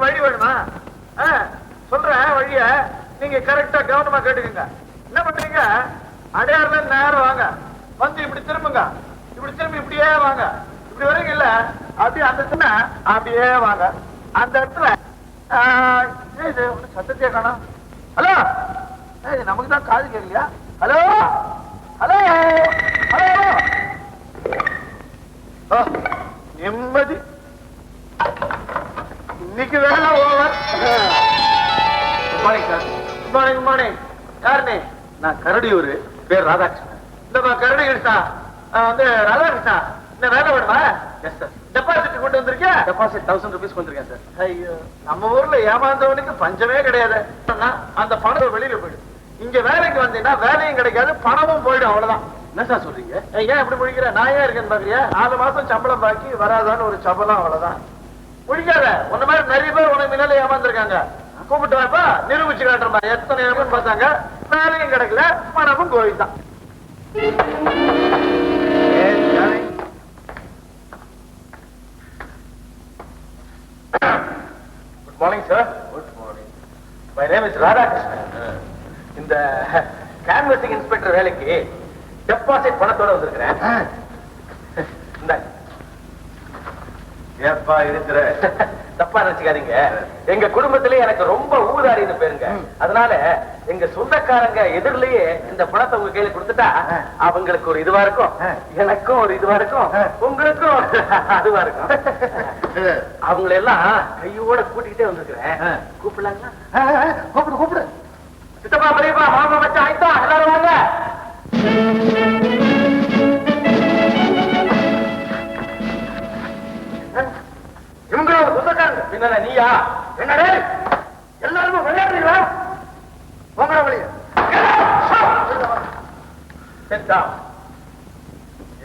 வழி வேணுமா? சொல்றேன் வழிய நீங்க கரெக்டா கவனமா கேட்டுக்கங்க. என்ன பண்றீங்க? அடையாறுல நேரம் வாங்க, வந்து இப்படி திரும்புங்க, இப்படி திரும்பி இப்படியே வாங்க. இப்படி வரீங்க இல்ல, அப்படியே அந்த சின்ன அப்படியே வாங்க. அந்த இடத்துல சத்தத்தையே காணோம். ஹலோ, நமக்கு தான் காது கேட்கலையா? Hello hello hello. நிம்மதி. இன்னைக்கு வேலை over. Good morning sir. Good morning. Good morning. யாருனே? நான் கரடியூர், பேர் ராதாகிருஷ்ணன். இந்த கரடிகிருஷ்ணா வந்து ராதாகிருஷ்ணா, இந்த வேலை வேணுமா? Yes sir. டெபாசிட் கொண்டு வந்திருக்கேன். டெபாசிட் 1000 rupees வந்திருக்கேன் சார். ஐயோ, நம்ம ஊர்ல ஏமாந்தவனுக்கு பஞ்சமே கிடையாது. அந்த பணம் வெளியில போயிடும். இங்க வேலைக்கு வந்தீங்கன்னா வேலையும் கிடைக்காது, பணமும் போயிடும். அவ்வளவுதான். என்ன சார் சொல்றீங்க? ஏன் இப்படி முடிக்கிற? நான் ஏன் இருக்கேன்னு பாக்குறியா? 4 மாசம் சம்பளம் பாக்கி வராதான்னு ஒரு சம்பளம், அவ்வளவுதான். முடிக்காத. உன்ன மாதிரி நிறைய பேர் உனக்கு முன்னால ஏமாந்துருக்காங்க. கூப்பிட்டு வாப்பா, நிரூபிச்சு காட்டுறமா. எத்தனை ஏமான்னு பார்த்தாங்க, வேலையும் கிடைக்கல, பணமும் போயிட்டான். Good morning sir. Good morning. My name is Radhakrishnan. இந்த கேன்வசிங் இன்ஸ்பெக்டர் வேலைக்கு டெபாசிட் பணத்தோட வந்திருக்கிறேன். ஏப்பா இருக்கிற தப்பா நினைச்சுக்காதீங்க. எங்க குடும்பத்திலே எனக்கு ரொம்ப ஊதாரின்னு பேருங்க. அதனால எங்க சொந்தக்காரங்க எதிரிலேயே இந்த பணத்தை உங்க கையில கொடுத்துட்டா அவங்களுக்கு ஒரு இதுவா இருக்கும், எனக்கும் ஒரு இதுவா இருக்கும், உங்களுக்கும் அதுவா இருக்கும். அவங்கள எல்லாம் கையோட கூட்டிக்கிட்டே வந்திருக்கிறேன். கூப்பிடலாங்களா? கூப்பிடு கூப்பிடு. சித்தப்பா, பெரியப்பா, மாமா, மச்சான், ஆயிட்டா, எல்லாரும் வாங்க. இவங்களோட சொந்தக்காரங்க. பின்ன நீயா? என்னடே எல்லாருமே விளையாடுறீங்களா? உங்களோட வழிய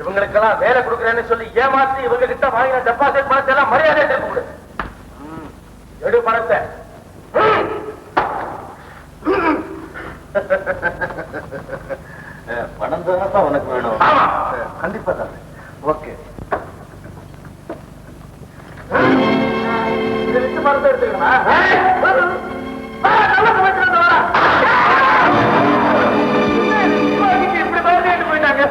இவங்களுக்கெல்லாம் வேலை கொடுக்குறேன்னு சொல்லி ஏமாத்தி இவங்க கிட்ட வாங்கின டெபாசிட் பணத்தை எல்லாம் மரியாதை திருப்பி கொடு. எடு பணத்தை. பணம் தானப்பா உனக்கு வேணும்? ஆமா, கண்டிப்பா தான். ஓகே, இதை வச்சு மரத்தை எடுத்துக்கணுமா? இப்படி மரத்தை போயிட்டாங்க.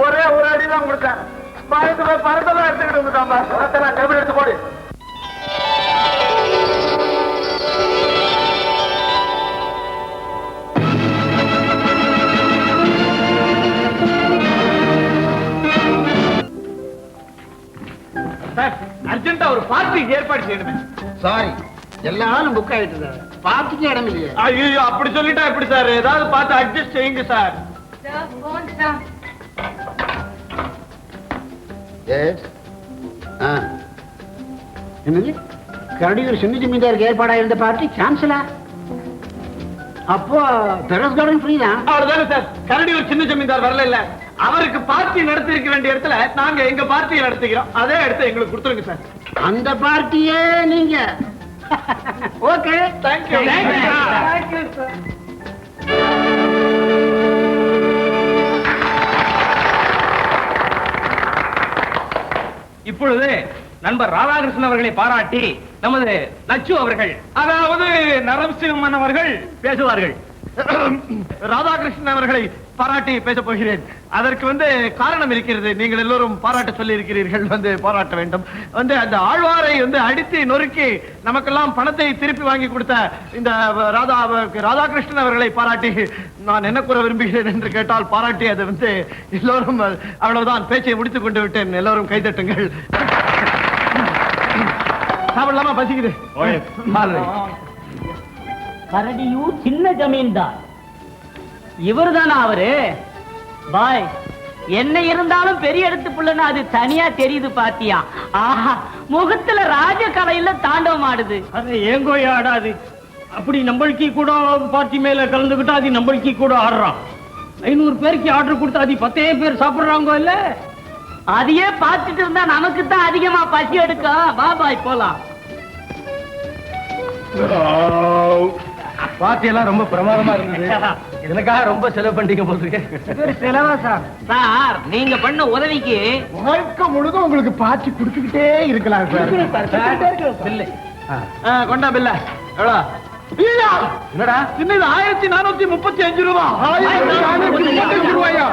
ஒரே ஒரு அடிதான் கொடுத்தேன். பணத்தெல்லாம் எடுத்துக்கிட்டு வந்துட்டாம்பா. பணத்தெல்லாம் டேபிள் எடுத்து போடு. அர்ஜென்ட்டா ஒரு பார்ட்டிக்கு ஏற்பாடு செய்யணுமே. சாரி, எல்லாரும் புக் ஆயிட்டு பார்ட்டிக்கு இடம் இல்லையே. ஐயோ, அப்படி சொல்லிட்டா எப்படி சார்? ஏதாவது பார்த்து அட்ஜஸ்ட் செய்யுங்க சார். என்னது, கரடியூர் சின்ன ஜமீன்தாருக்கு ஏற்பாடா இருந்த பார்ட்டி கேன்சலா? அப்போ டெரஸ் கார்டன் ஃப்ரீ தான். அவ்வளவுதானே சார். கரடியூர் சின்ன ஜமீன்தார் வரல இல்ல, அவருக்கு பார்ட்டி நடத்தி இருக்க வேண்டிய இடத்துல நாங்க எங்க பார்ட்டியை நடத்திக்கிறோம். அதே இடத்த எங்களுக்கு கொடுத்துருங்க சார். அந்த பார்ட்டியே நீங்க. Okay, thank you. Thank you sir. இப்பொழுது நண்பர் ராதாகிருஷ்ணன் அவர்களை பாராட்டி நமது லட்சு அவர்கள், அதாவது நரசிம்மன் அவர்கள் பேசுவார்கள். ராதாகிருஷ்ணன் அவர்களை பாராட்டி பேச போகிறேன். அதற்கு காரணம் இருக்கிறது. நீங்கள் எல்லோரும் பாராட்ட சொல்லி இருக்கிறீர்கள். பாராட்ட வேண்டும். அந்த ஆழ்வாரை அடித்து நொறுக்கி நமக்கெல்லாம் பணத்தை திருப்பி வாங்கி கொடுத்த இந்த ராதாகிருஷ்ணன் அவர்களை பாராட்டி நான் என்ன கூற விரும்புகிறேன் என்று கேட்டால், பாராட்டி அது எல்லோரும் அவ்வளவுதான், பேச்சை முடித்துக் கொண்டு விட்டேன். எல்லோரும் கைதட்டுங்கள். சாப்பிடலாமா? பசிக்குது. கரடியூர் சின்ன ஜமீன்தார் இவர்தானா அவரு? பாய், என்ன இருந்தாலும் பெரிய இடத்து புள்ளன்னு அது தனியா தெரியுது பாத்தியா? ஆஹா, முகத்துல ராஜ கலையில தாண்டவம் ஆடுது. அது ஏங்கோயா ஆடாது. அப்படி நம்மளுக்கு கூட பார்ட்டி மேல கலந்துகிட்டா அது நம்மளுக்கு கூட ஆடுறான். 500 பேருக்கு ஆர்டர் கொடுத்தா அது 10 பேர் சாப்பிடுறாங்க இல்ல? அதையே பார்த்துட்டு இருந்தா நமக்கு தான் அதிகமா பசி எடுக்கும். வா பாய் போலாம். பார்ட்டி எல்லாம் ரொம்ப பிரமாதமா இருந்தது. இதற்காக ரொம்ப செலவு பண்ணிட்டீங்க போல. செலவா சார்? சார், நீங்க பண்ண உதவிக்கு வாழ்க்கை முழுதும் உங்களுக்கு பார்ட்டி கொடுத்துக்கிட்டே இருக்கலாம் சார். கொண்டா பில்ல. எவ்வளோ? என்னடா சின்னது? 1435 ரூபாய். 1435 ரூபாயா?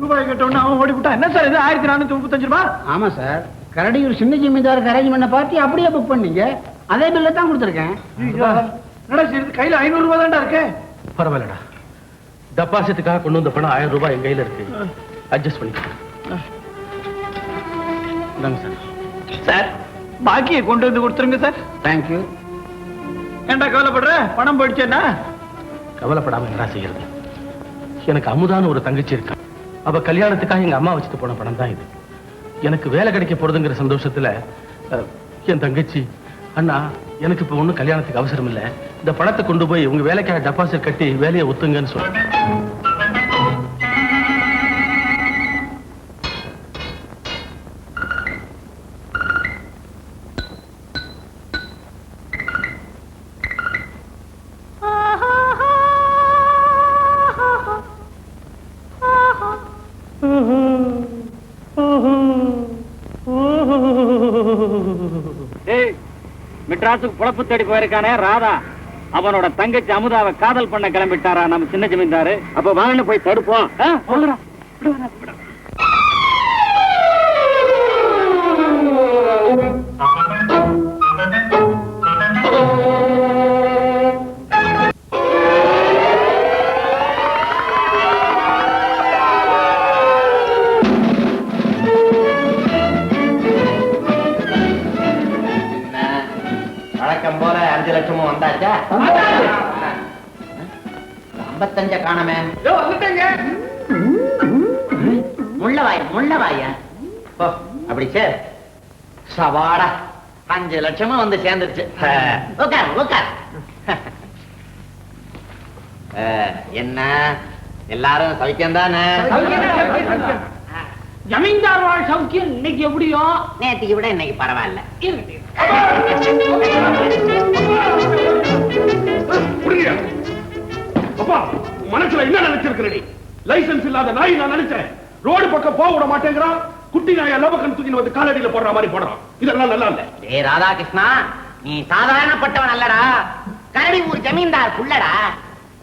ரூபாய் கேட்டோன்னு அவன் ஓடி விட்டா. என்ன சார் இது 1435 ரூபாய்? ஆமா சார், கரடியூர் சின்ன ஜமீன்தாருக்கு அரேஞ்ச் பண்ண பார்ட்டி அப்படியே புக் பண்ணீங்க. அதே பில்ல தான் கொடுத்துருக்கேன். என்னடா சரி, கையில 500 ரூபாய் தான்டா இருக்கு. பரவாயில்லடா, டெபாசிட்டுக்காக கொண்டு வந்த பணம் 1000 ரூபாய் என் கையில இருக்கு. அட்ஜஸ்ட் பண்ணிக்கலாம். சார், பாக்கியை கொண்டு வந்து கொடுத்துருங்க சார். தேங்க்யூ. ஏன்டா கவலைப்படுற? பணம் போயிடுச்சேன்னா? கவலைப்படாம என்ன செய்யறது? எனக்கு அமுதான ஒரு தங்கச்சி இருக்கா. அவ கல்யாணத்துக்காக எங்க அம்மா வச்சுட்டு போன பணம் தான் இது. எனக்கு வேலை கிடைக்க போறதுங்கிற சந்தோஷத்துல என் தங்கச்சி, அண்ணா எனக்கு இப்ப ஒண்ணும் கல்யாணத்துக்கு அவசரம் இல்ல, இந்த பணத்தை கொண்டு போய் உங்க வேலைக்காக டெபாசிட் கட்டி வேலையை ஒத்துங்கன்னு சொல்றேன். மெட்ராஸுக்கு புலப்பு தேடி போயிருக்கானே ராதா, அவனோட தங்கச்சி அமுதாவை காதல் பண்ண கிளம்பிட்டாரா நம்ம சின்ன ஜமீன்தாரு. அப்ப வாங்கன்னு போய் தடுப்போம். வழக்கம் போல 5 லட்சமும் வந்தாச்சா? 55 காணமே. முள்ளவாயா அப்படி சார், சவாடா 5 லட்சமும் வந்து சேர்ந்துருச்சு. என்ன எல்லாரும் சௌக்கியம் தானே? ஜமீன்தார் வாழ் சௌக்கியம் இன்னைக்கு எப்படியோ? நேற்றுக்கு விட இன்னைக்கு பரவாயில்ல. அப்பா, மனசுல என்ன நினைச்சிருக்கிறீ? லைசன்ஸ் இல்லாத நாய் நான் நினைச்சேன். ரோடு பக்கம் போக விட மாட்டேங்கிறான். குட்டி நாய் லவக்கன் தூக்கி வந்து காலடியில போடுற மாதிரி போடுறான். இதெல்லாம் நல்லா இல்ல. ஏ ராதாகிருஷ்ணா, நீ சாதாரணப்பட்டவன் அல்லடா. கரடியூர் ஜமீன்தார் புள்ளடா.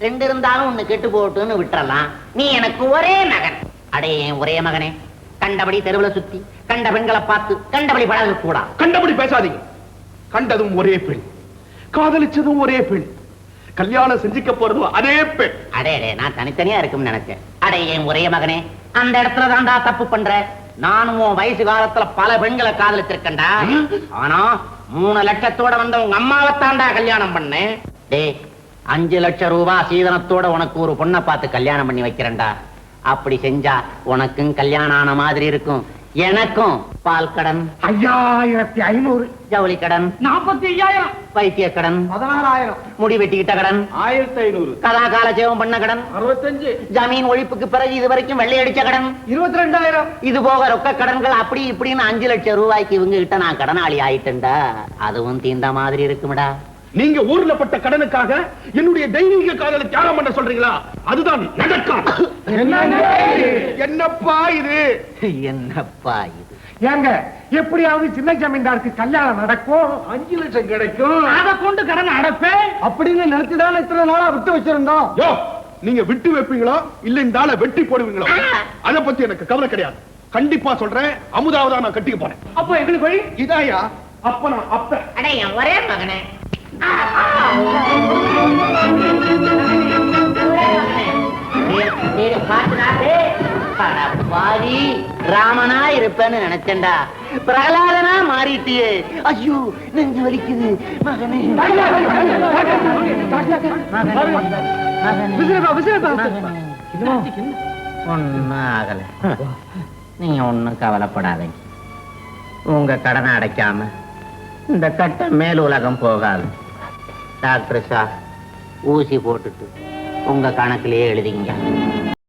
2 இருந்தாலும் ஒண்ணு கெட்டு போட்டுன்னு விட்டுறலாம். நீ எனக்கு ஒரே மகன். அடே ஒரே மகனே, கண்டபடி தெருவுல சுத்தி கண்ட பெண்களை பார்த்து கண்டபடி பழக கூடா. கண்டபடி பேசாதீங்க. கண்டதும் ஒரே பெண், காதலிச்சதும் ஒரே பெண், கல்யாணம் செஞ்சுக்க போறதும் அதே பெண். அடே நான் தனித்தனியா இருக்கும்னு நினைச்சேன். அடே என் ஒரே மகனே, அந்த இடத்துல தான்டா தப்பு பண்ற. நானும் உன் வயசு காலத்துல பல பெண்களை காதலிச்சிருக்கேன்டா. ஆனா 3 லட்சத்தோட வந்த உங்க அம்மாவைத்தான்டா கல்யாணம் பண்ணேன். டே 5 லட்சம் ரூபாய் சீதனத்தோட உனக்கு ஒரு பொண்ணை பார்த்து கல்யாணம் பண்ணி வைக்கிறேன்டா. அப்படி செஞ்சா உனக்கும் கல்யாணம் ஆன மாதிரி இருக்கும். எனக்கும் பால் கடன் 5500, ஜவுளி கடன் 45,000, வைத்திய கடன் 16,000, முடி வெட்டிக்கிட்ட கடன் 1500, கலாகால சேவம் பண்ண கடன் 65, ஜமீன் ஒழிப்புக்கு பிறகு இது வரைக்கும் வெள்ளை அடிச்ச கடன் 22,000. இது போக ரொக்க கடன்கள் அப்படி இப்படின்னு 5 லட்சம் ரூபாய்க்கு இவங்க கிட்ட நான் கடனாளி ஆயிட்டேன்டா. அதுவும் தீந்த மாதிரி இருக்கும்டா. நீங்க ஊர்ல பட்ட கடனுக்காக என்னுடைய தெய்வீக காதலை தியாகம் பண்ண சொல்றீங்களா? அதுதான் நடக்கும். என்னப்பா இது? என்னப்பா இது? ஏங்க எப்படியாவது சின்ன ஜமீன்தாருக்கு கல்யாணம் நடக்கும், 5 லட்சம் கிடைக்கும், அதை கொண்டு கடன் அடைப்பேன் அப்படின்னு நினைச்சுதான் இத்தனை நாளா விட்டு வச்சிருந்தோம். யோ, நீங்க விட்டு வைப்பீங்களோ இல்ல இந்த ஆளை வெட்டி போடுவீங்களோ அத பத்தி எனக்கு கவலை கிடையாது. கண்டிப்பா சொல்றேன், அமுதாவதா நான் கட்டிக்க போறேன். அப்போ எங்களுக்கு வழி இதாயா அப்ப நான் அப்ப அடே என் ஒரே மகனே, ராமனா இருப்பேன்னு நினைச்சேன்டா, பிரகலாதனா மாறிட்டியே. ஐயோ நெஞ்சு வலிக்குது மகனே. ஒன்னும் ஆகல, நீங்க ஒன்னும் கவலைப்படாதீங்க. உங்க கடனை அடைக்காம இந்த கட்ட மேல் உலகம் போகாது. டாக்டர் சார் ஊசி போட்டுட்டு உங்க கணக்கிலேயே எழுதிங்க.